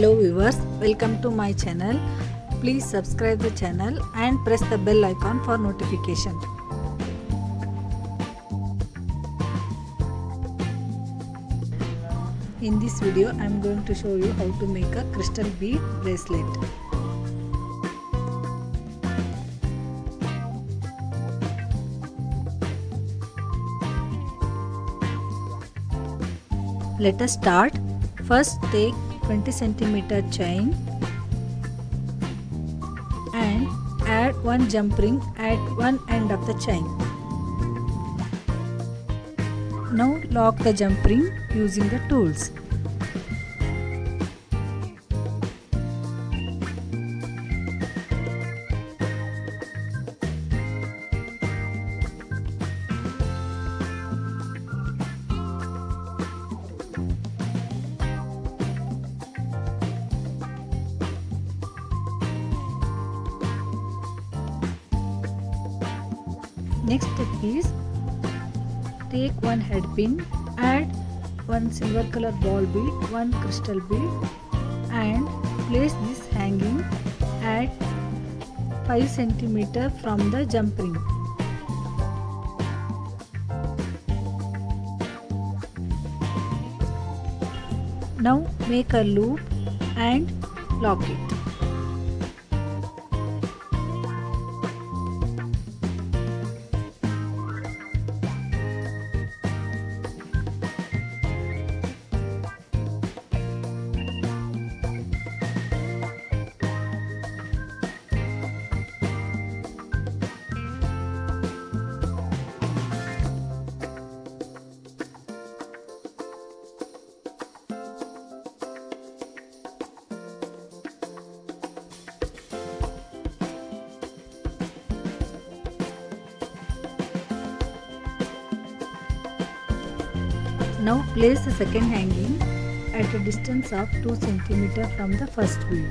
Hello viewers, welcome to my channel. Please subscribe the channel and press the bell icon for notification. In this video, I am going to show you how to make a crystal bead bracelet. Let us start. First take 20 cm chain and add one jump ring at one end of the chain. Now lock the jump ring using the tools. Next step is take one head pin, add one silver color ball bead, one crystal bead and place this hanging at 5 cm from the jump ring. Now make a loop and lock it. Now place the second hanging at a distance of 2 cm from the first bead.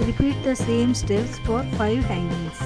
Repeat the same steps for 5 hangings.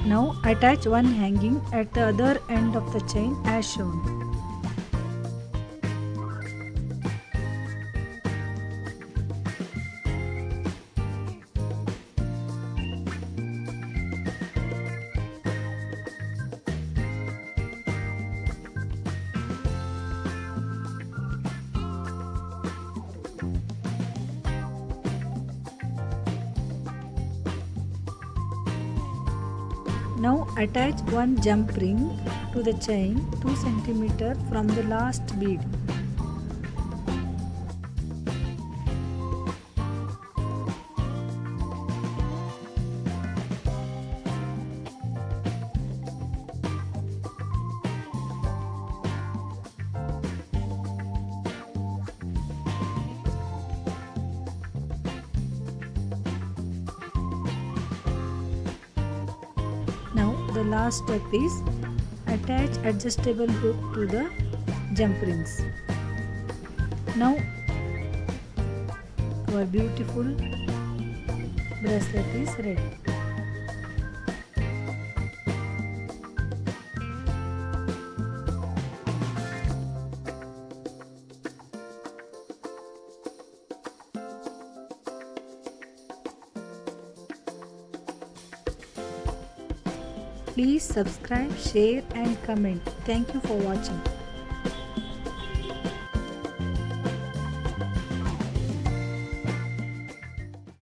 Now attach one hanging at the other end of the chain as shown. Now attach one jump ring to the chain 2 cm from the last bead. the last step is attach adjustable hook to the jump rings. Now our beautiful bracelet is ready. Please subscribe, share and comment. Thank you for watching.